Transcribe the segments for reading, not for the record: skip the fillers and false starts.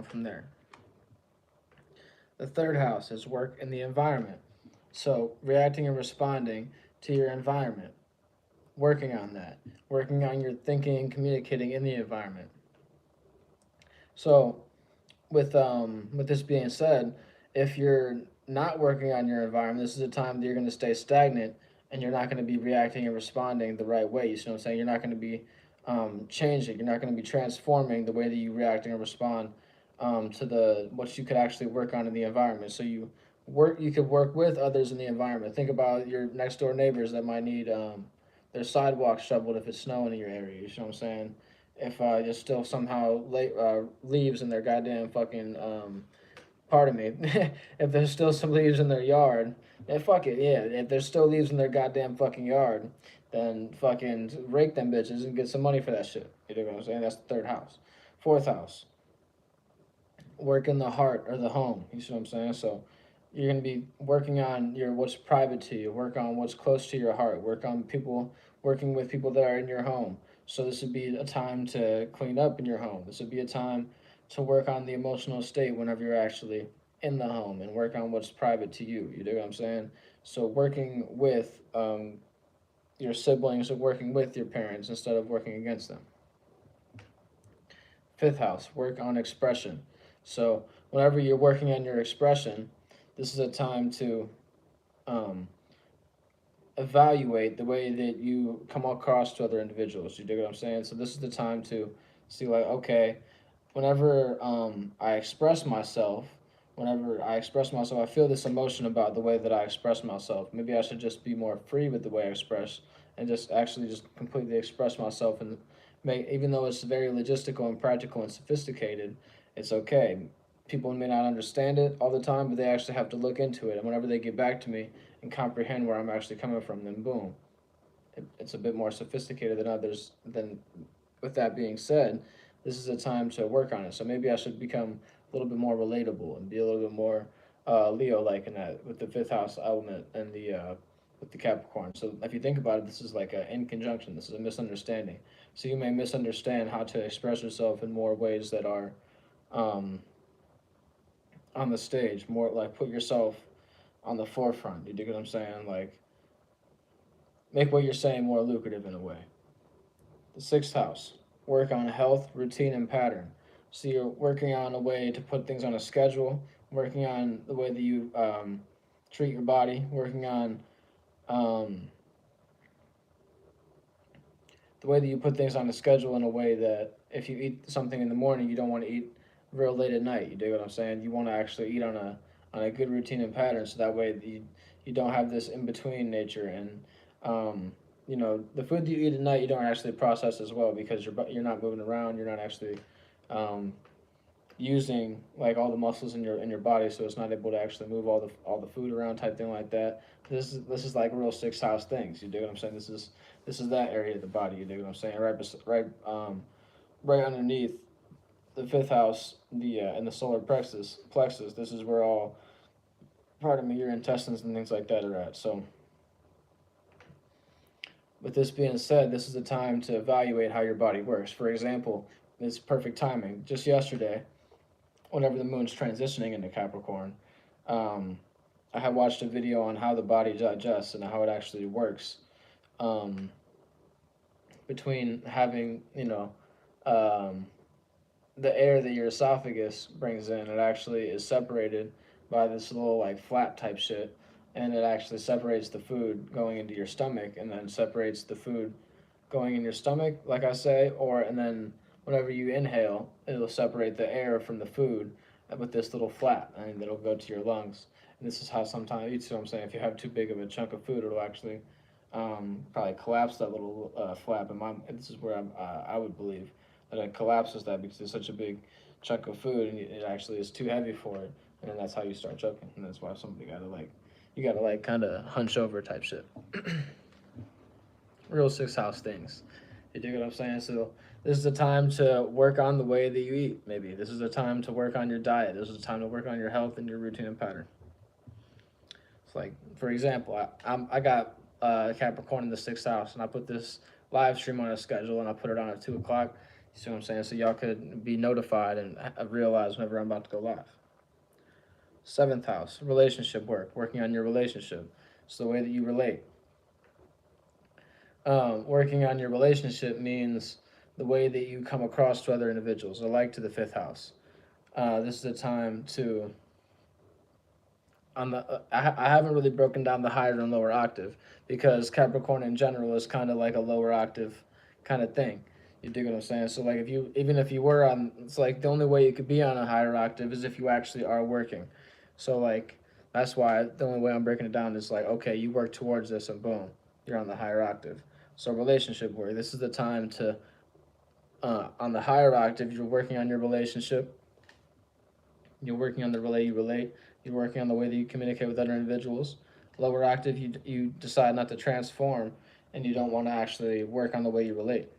on from there. The third house is work in the environment. So reacting and responding to your environment, working on that, working on your thinking and communicating in the environment. So with this being said, if you're not working on your environment, this is a time that you're going to stay stagnant and you're not going to be reacting and responding the right way. You see what I'm saying? You're not going to be changing. You're not going to be transforming the way that you react and respond to the what you could actually work on in the environment. So you could work with others in the environment. Think about your next door neighbors that might need their sidewalks shoveled if it's snowing in your area. You see what I'm saying? If there's still somehow leaves in their goddamn fucking pardon me, if there's still some leaves in their yard, then fuck it, yeah. If there's still leaves in their goddamn fucking yard, then fucking rake them bitches and get some money for that shit. You know what I'm saying? That's the third house. Fourth house, work in the heart or the home. You see what I'm saying? So you're gonna be working on your what's private to you, work on what's close to your heart, working with people that are in your home. So this would be a time to clean up in your home. This would be a time to work on the emotional state whenever you're actually in the home and work on what's private to you. You know what I'm saying? So working with your siblings or working with your parents instead of working against them. Fifth house, work on expression. So whenever you're working on your expression, this is a time to um, evaluate the way that you come across to other individuals. You dig what I'm saying? So this is the time to see like, okay, whenever I express myself, I feel this emotion about the way that I express myself. Maybe I should just be more free with the way I express and just actually just completely express myself and make, even though it's very logistical and practical and sophisticated, it's okay. People may not understand it all the time, but they actually have to look into it. And whenever they get back to me and comprehend where I'm actually coming from, then boom, it's a bit more sophisticated than others. Then, with that being said, this is a time to work on it. So maybe I should become a little bit more relatable and be a little bit more Leo-like in that with the fifth house element and the with the Capricorn. So if you think about it, this is like a in conjunction. This is a misunderstanding. So you may misunderstand how to express yourself in more ways that are um, on the stage, more like put yourself on the forefront. You dig what I'm saying? Like make what you're saying more lucrative in a way. The sixth house, work on health, routine, and pattern. So you're working on a way to put things on a schedule, working on the way that you treat your body, working on um, the way that you put things on a schedule in a way that if you eat something in the morning, you don't want to eat real late at night. You dig what I'm saying? You want to actually eat on a good routine and pattern, so that way you don't have this in between nature and the food that you eat at night you don't actually process as well because you're not moving around. You're not actually um, using like all the muscles in your body, so it's not able to actually move all the food around type thing like that. This is like real sixth house things. You dig what I'm saying? This is that area of the body. You dig what I'm saying? Right underneath the fifth house, the in the solar plexus. This is where all pardon me your intestines and things like that are at. So with this being said, this is the time to evaluate how your body works. For example, it's perfect timing. Just yesterday, whenever the moon's transitioning into Capricorn, um, I had watched a video on how the body digests and how it actually works. Um, between having, um, the air that your esophagus brings in, it actually is separated by this little like flap type shit, and it actually separates the food going into your stomach, and then separates the food going in your stomach, like I say, and then whenever you inhale, it'll separate the air from the food with this little flap, and it'll go to your lungs. And this is how sometimes, you see what I'm saying, if you have too big of a chunk of food, it'll actually probably collapse that little flap. This is where I would believe that it collapses that because it's such a big chunk of food and it actually is too heavy for it, and then that's how you start choking, and that's why somebody you gotta like kind of hunch over type shit. Real six house things. You dig what I'm saying? So this is the time to work on the way that you eat. Maybe this is the time to work on your diet. This is the time to work on your health and your routine and pattern. It's like, for example, I got Capricorn in the sixth house, and I put this live stream on a schedule, and I put it on at 2 o'clock. See what I'm saying? So y'all could be notified and realize whenever I'm about to go live. Seventh house, relationship work, working on your relationship. It's the way that you relate. Working on your relationship means the way that you come across to other individuals, or like to the fifth house. This is a time to on the I haven't really broken down the higher and lower octave because Capricorn in general is kind of like a lower octave kind of thing. You dig what I'm saying? So like if you even if you were on, it's like the only way you could be on a higher octave is if you actually are working. So like that's why the only way I'm breaking it down is like, okay, you work towards this and boom, you're on the higher octave. So relationship work. This is the time to on the higher octave you're working on your relationship. You're working on the way you relate. You're working on the way that you communicate with other individuals. Lower octave, you decide not to transform, and you don't want to actually work on the way you relate.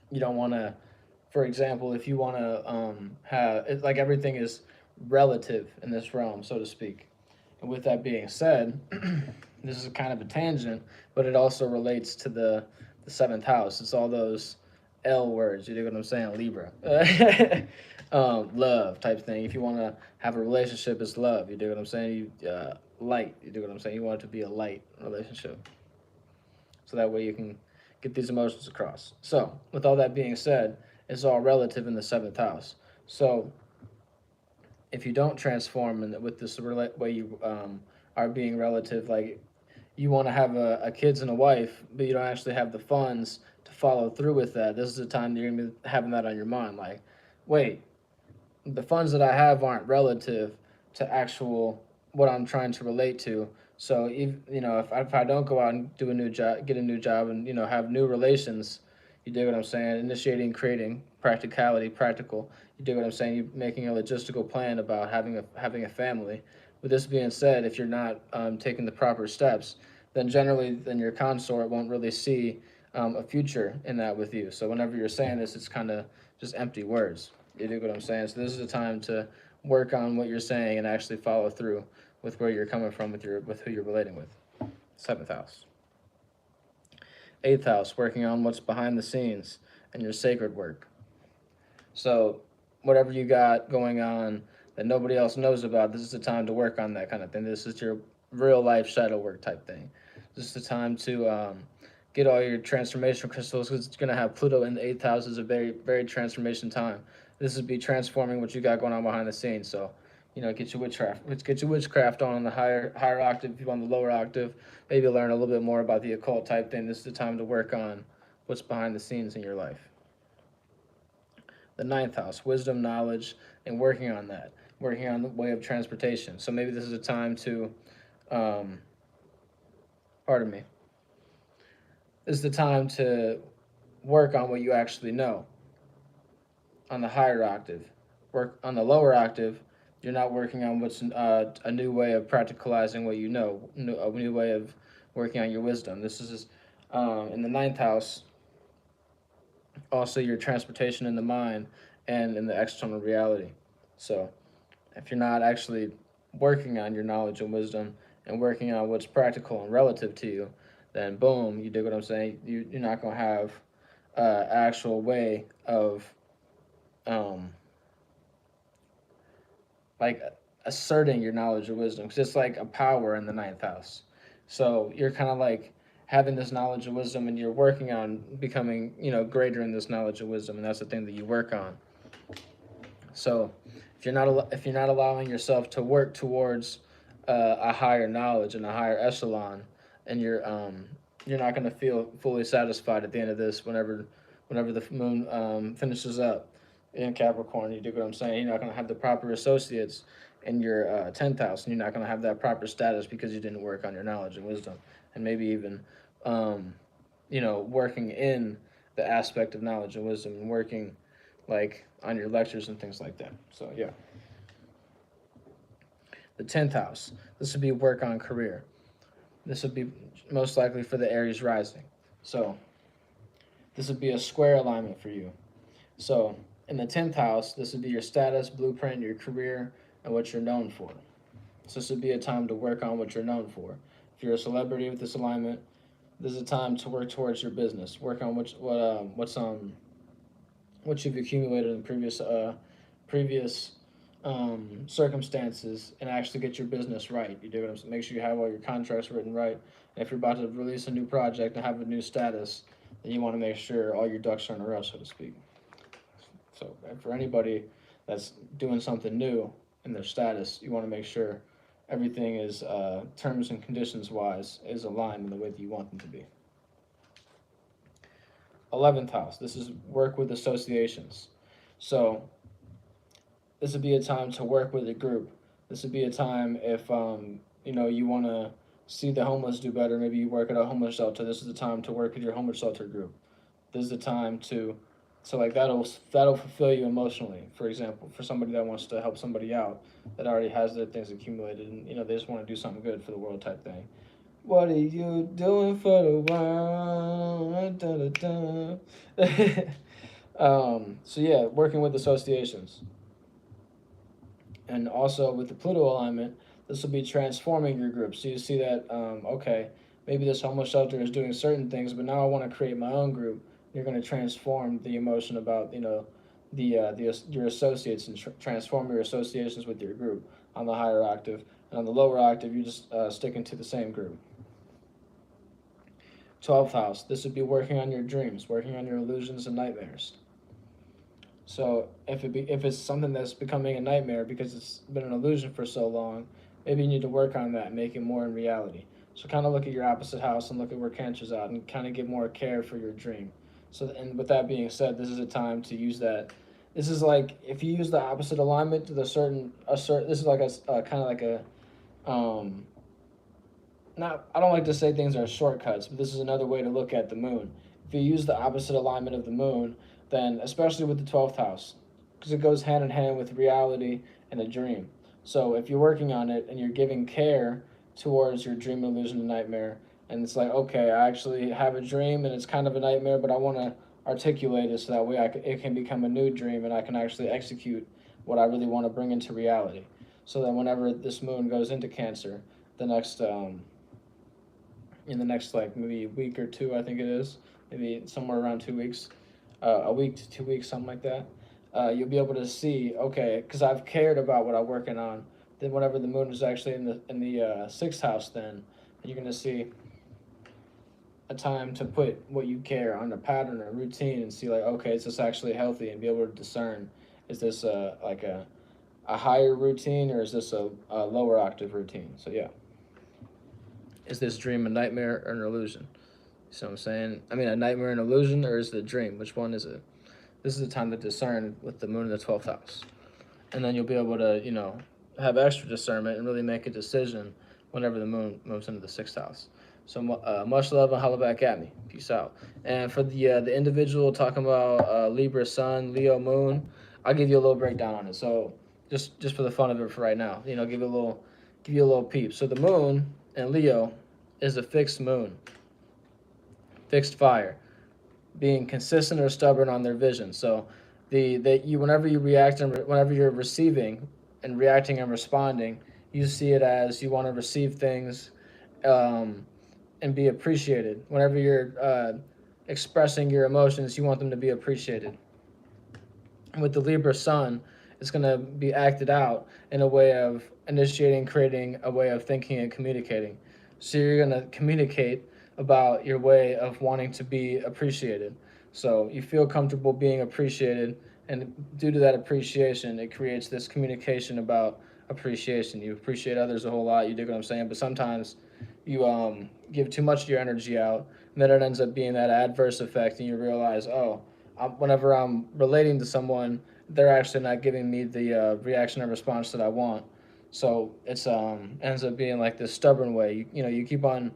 You don't want to, for example, if you want to have it, like everything is relative in this realm, so to speak. And with that being said, this is kind of a tangent, but it also relates to the seventh house. It's all those L words. You know what I'm saying? Libra, love type thing. If you want to have a relationship, it's love. You do what I'm saying? You light. You do what I'm saying? You want it to be a light relationship, so that way you can get these emotions across. So, with all that being said, it's all relative in the seventh house. So, if you don't transform and with this way you are being relative, like you want to have a kids and a wife, but you don't actually have the funds to follow through with that. This is the time that you're gonna be having that on your mind. Like, wait, the funds that I have aren't relative to actual what I'm trying to relate to. So if I don't go out and do a new job, get a new job, and have new relations, you dig what I'm saying? Initiating, creating, practicality, practical. You dig what I'm saying? You're making a logistical plan about having a family. With this being said, if you're not taking the proper steps, then generally, then your consort won't really see a future in that with you. So whenever you're saying this, it's kind of just empty words. You dig what I'm saying? So this is the time to work on what you're saying and actually follow through with where you're coming from with who you're relating with. Seventh house. Eighth house, working on what's behind the scenes and your sacred work. So whatever you got going on that nobody else knows about, this is the time to work on that kind of thing. This is your real life shadow work type thing. This is the time to get all your transformation crystals because it's going to have Pluto in the eighth house. Is a very, very transformation time. This would be transforming what you got going on behind the scenes. So, get your witchcraft on the higher octave. If you're on the lower octave, maybe learn a little bit more about the occult type thing. This is the time to work on what's behind the scenes in your life. The ninth house, wisdom, knowledge, and working on that, working on the way of transportation. So maybe this is a time to, pardon me, this is the time to work on what you actually know on the higher octave. Work on the lower octave, you're not working on what's a new way of practicalizing what you know, a new way of working on your wisdom. This is in the ninth house, also your transportation in the mind and in the external reality. So if you're not actually working on your knowledge and wisdom and working on what's practical and relative to you, then boom, you dig what I'm saying? You're not going to have actual way of um, like asserting your knowledge or wisdom because it's like a power in the ninth house. So you're kind of like having this knowledge and wisdom and you're working on becoming greater in this knowledge and wisdom, and that's the thing that you work on. So if you're not allowing yourself to work towards a higher knowledge and a higher echelon, and you're not going to feel fully satisfied at the end of this whenever the moon finishes up in Capricorn. You do what I'm saying? You're not going to have the proper associates in your 10th house, and you're not going to have that proper status because you didn't work on your knowledge and wisdom, and maybe even working in the aspect of knowledge and wisdom and working like on your lectures and things like that. So yeah. The 10th house. This would be work on career. This would be most likely for the Aries rising. So this would be a square alignment for you. So in the 10th house, this would be your status, blueprint, your career, and what you're known for. So this would be a time to work on what you're known for. If you're a celebrity with this alignment, this is a time to work towards your business. Work on what's what you've accumulated in previous circumstances, and actually get your business right. You do what I'm saying? Make sure you have all your contracts written right. And if you're about to release a new project and have a new status, then you want to make sure all your ducks are in a row, so to speak. So for anybody that's doing something new in their status, you want to make sure everything is terms and conditions wise is aligned in the way that you want them to be. 11th house. This is work with associations. So this would be a time to work with a group. This would be a time if you want to see the homeless do better. Maybe you work at a homeless shelter. This is the time to work with your homeless shelter group. This is the time to, so like that'll fulfill you emotionally. For example, for somebody that wants to help somebody out that already has their things accumulated, and they just want to do something good for the world type thing. What are you doing for the world? Da, da, da. So yeah, working with associations. And also with the Pluto alignment, this will be transforming your group. So you see that, okay, maybe this homeless shelter is doing certain things, but now I want to create my own group. You're going to transform the emotion about, your associates, and transform your associations with your group on the higher octave. And on the lower octave, you're just sticking to the same group. 12th house, this would be working on your dreams, working on your illusions and nightmares. So if it's something that's becoming a nightmare because it's been an illusion for so long, maybe you need to work on that, make it more in reality. So kind of look at your opposite house and look at where Cancer's out, and kind of get more care for your dream. So, and with that being said, this is a time to use that. This is like if you use the opposite alignment to This is like a kind of like a not. I don't like to say things are shortcuts, but this is another way to look at the moon. If you use the opposite alignment of the moon, then especially with the 12th house, because it goes hand in hand with reality and a dream. So if you're working on it and you're giving care towards your dream, illusion, and nightmare, and it's like, okay, I actually have a dream and it's kind of a nightmare, but I want to articulate it so that way it can become a new dream and I can actually execute what I really want to bring into reality. So that whenever this moon goes into Cancer, the next in the next like maybe week or two, I think it is, maybe somewhere around 2 weeks, a week to 2 weeks, something like that. You'll be able to see, okay, because I've cared about what I'm working on. Then whenever the moon is actually in the sixth house, then you're gonna see a time to put what you care on a pattern or a routine and see like, okay, is this actually healthy, and be able to discern, is this like a higher routine or is this a lower octave routine? So yeah, is this dream a nightmare or an illusion? So I'm saying, I mean, a nightmare, an illusion, or is it a dream? Which one is it? This is the time to discern with the moon in the 12th house. And then you'll be able to, have extra discernment and really make a decision whenever the moon moves into the 6th house. So much love and holla back at me. Peace out. And for the individual talking about Libra Sun, Leo Moon, I'll give you a little breakdown on it. So just for the fun of it for right now, give you a little peep. So the moon in Leo is a fixed moon, fixed fire, being consistent or stubborn on their vision. So whenever you react and whenever you're receiving and reacting and responding, you see it as you want to receive things and be appreciated. Whenever you're expressing your emotions, you want them to be appreciated. With the Libra Sun, it's going to be acted out in a way of initiating, creating a way of thinking and communicating. So you're going to communicate about your way of wanting to be appreciated. So you feel comfortable being appreciated, and due to that appreciation, it creates this communication about appreciation. You appreciate others a whole lot, you dig what I'm saying? But sometimes you give too much of your energy out, and then it ends up being that adverse effect, and you realize, oh, whenever I'm relating to someone, they're actually not giving me the reaction or response that I want. So it's ends up being like this stubborn way. You keep on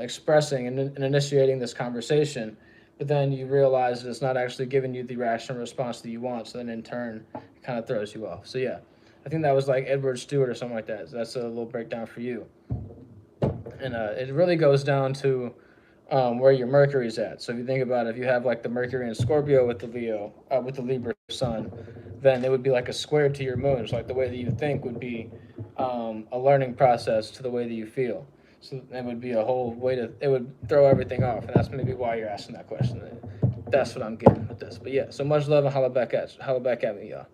expressing and initiating this conversation, but then you realize that it's not actually giving you the reaction or response that you want. So then in turn, it kind of throws you off. So yeah, I think that was like Edward Stewart or something like that. So that's a little breakdown for you. And it really goes down to where your Mercury's at. So if you think about it, if you have like the Mercury in Scorpio with with the Libra Sun, then it would be like a square to your moon. So like the way that you think would be a learning process to the way that you feel. So it would be a whole way it would throw everything off. And that's maybe why you're asking that question. That's what I'm getting with this. But yeah, so much love and holla back at me, y'all.